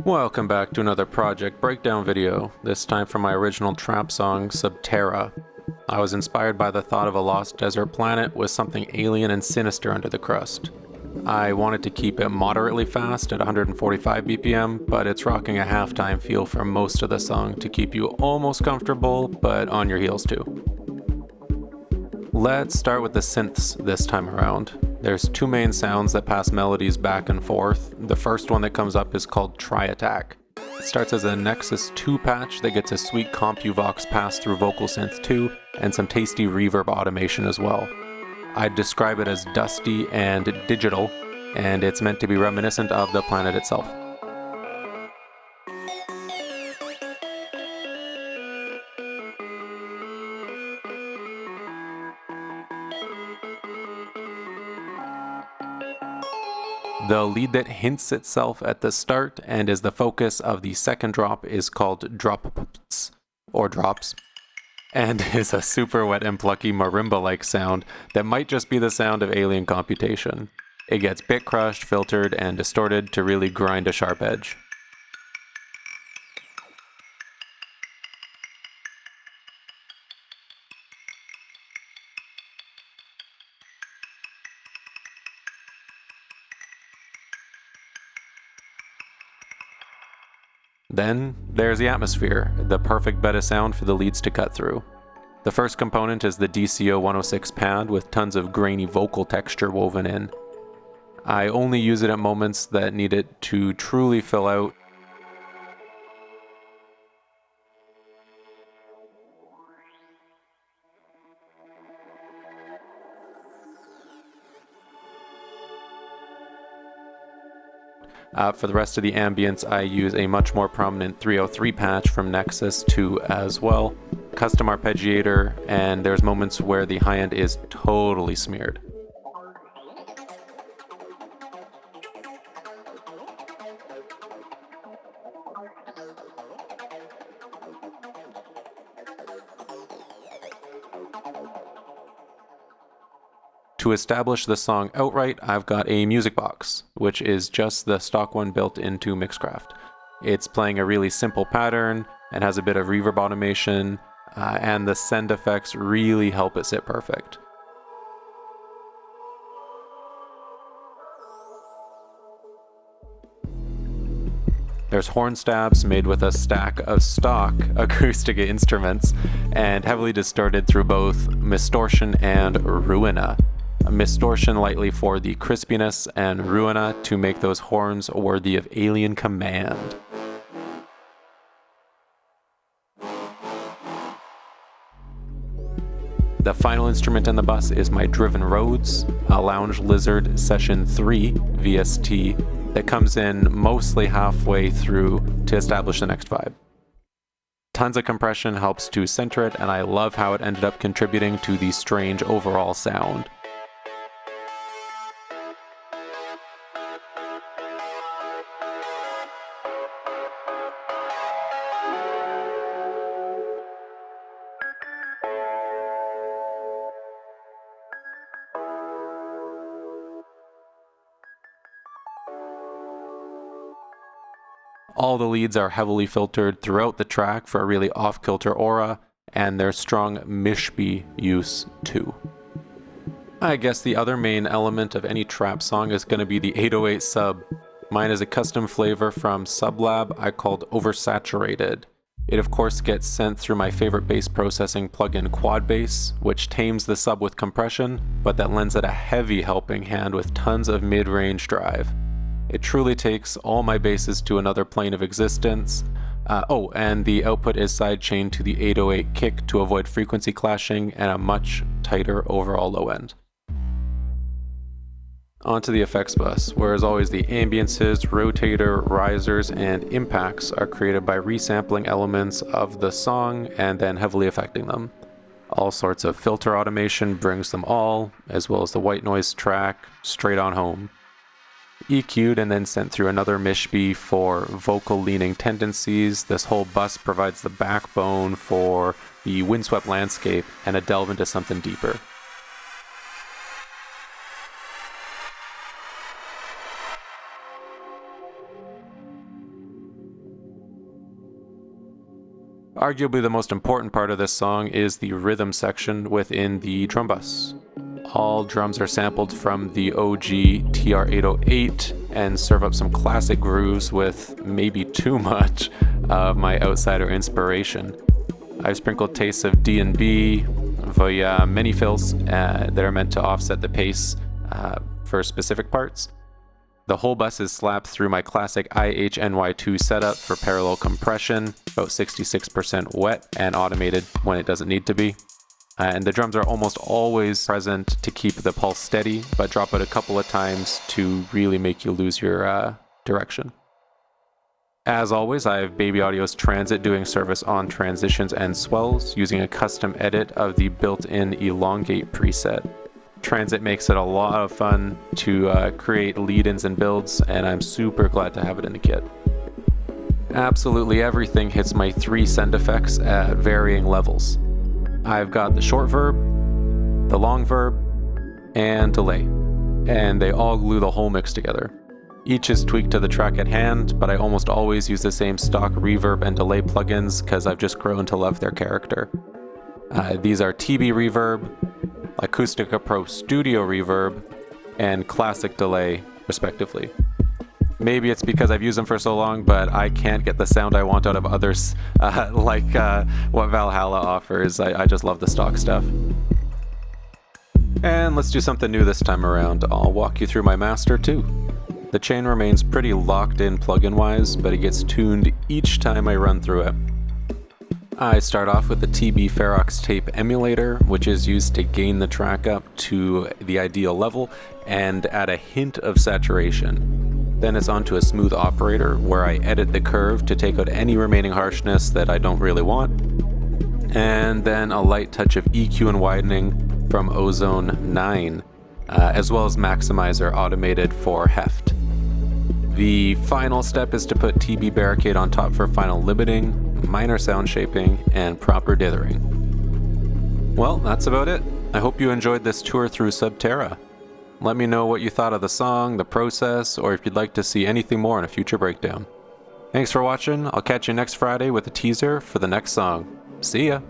Welcome back to another project breakdown video, this time for my original trap song, Subterra. I was inspired by the thought of a lost desert planet with something alien and sinister under the crust. I wanted to keep it moderately fast at 145 BPM, but it's rocking a halftime feel for most of the song to keep you almost comfortable, but on your heels too. Let's start with the synths this time around. There's two main sounds that pass melodies back and forth. The first one that comes up is called Tri Attack. It starts as a Nexus 2 patch that gets a sweet CompuVox pass through Vocal Synth 2 and some tasty reverb automation as well. I'd describe it as dusty and digital, and it's meant to be reminiscent of the planet itself. The lead that hints itself at the start and is the focus of the second drop is called Drops, or Drops, and is a super wet and plucky marimba-like sound that might just be the sound of alien computation. It gets bit crushed, filtered, and distorted to really grind a sharp edge. Then, there's the atmosphere, the perfect bed of sound for the leads to cut through. The first component is the DCO 106 pad with tons of grainy vocal texture woven in. I only use it at moments that need it to truly fill out. For the rest of the ambience, I use a much more prominent 303 patch from Nexus 2 as well, custom arpeggiator, and there's moments where the high end is totally smeared. To establish the song outright, I've got a music box, which is just the stock one built into Mixcraft. It's playing a really simple pattern and has a bit of reverb automation, and the send effects really help it sit perfect. There's horn stabs made with a stack of stock acoustic instruments and heavily distorted through both Mistortion and Ruina. Mistortion lightly for the crispiness, and Ruina to make those horns worthy of alien command. The final instrument in the bus is my Driven Rhodes, a Lounge Lizard Session 3 VST that comes in mostly halfway through to establish the next vibe. Tons of compression helps to center it, and I love how it ended up contributing to the strange overall sound. All the leads are heavily filtered throughout the track for a really off-kilter aura, and there's strong mishby use too. I guess the other main element of any trap song is going to be the 808 sub. Mine is a custom flavor from Sublab I called Oversaturated. It of course gets sent through my favorite bass processing plugin Quadbass, which tames the sub with compression, but that lends it a heavy helping hand with tons of mid-range drive. It truly takes all my basses to another plane of existence. And the output is sidechained to the 808 kick to avoid frequency clashing and a much tighter overall low end. Onto the effects bus, where as always the ambiances, rotator, risers, and impacts are created by resampling elements of the song and then heavily affecting them. All sorts of filter automation brings them all, as well as the white noise track, straight on home. EQ'd and then sent through another mishby for vocal leaning tendencies. This whole bus provides the backbone for the windswept landscape and a delve into something deeper. Arguably the most important part of this song is the rhythm section within the drum bus. All drums are sampled from the OG TR-808 and serve up some classic grooves with maybe too much of my outsider inspiration. I've sprinkled tastes of D&B via mini fills that are meant to offset the pace for specific parts. The whole bus is slapped through my classic IHNY2 setup for parallel compression, about 66% wet and automated when it doesn't need to be. And the drums are almost always present to keep the pulse steady, but drop it a couple of times to really make you lose your direction. As always, I have Baby Audio's Transit doing service on transitions and swells using a custom edit of the built-in elongate preset. Transit makes it a lot of fun to create lead-ins and builds, and I'm super glad to have it in the kit. Absolutely everything hits my 3 send effects at varying levels. I've got the short verb, the long verb, and delay, and they all glue the whole mix together. Each is tweaked to the track at hand, but I almost always use the same stock reverb and delay plugins because I've just grown to love their character. These are TB Reverb, Acoustica Pro Studio Reverb, and Classic Delay, respectively. Maybe it's because I've used them for so long, but I can't get the sound I want out of others, like what Valhalla offers. I just love the stock stuff. And let's do something new this time around. I'll walk you through my master too. The chain remains pretty locked in plugin-wise, but it gets tuned each time I run through it. I start off with the TB Ferox tape emulator, which is used to gain the track up to the ideal level and add a hint of saturation. Then it's onto a smooth operator where I edit the curve to take out any remaining harshness that I don't really want. And then a light touch of EQ and widening from Ozone 9, as well as Maximizer automated for heft. The final step is to put TB Barricade on top for final limiting, minor sound shaping, and proper dithering. Well, that's about it. I hope you enjoyed this tour through Subterra. Let me know what you thought of the song, the process, or if you'd like to see anything more in a future breakdown. Thanks for watching. I'll catch you next Friday with a teaser for the next song. See ya!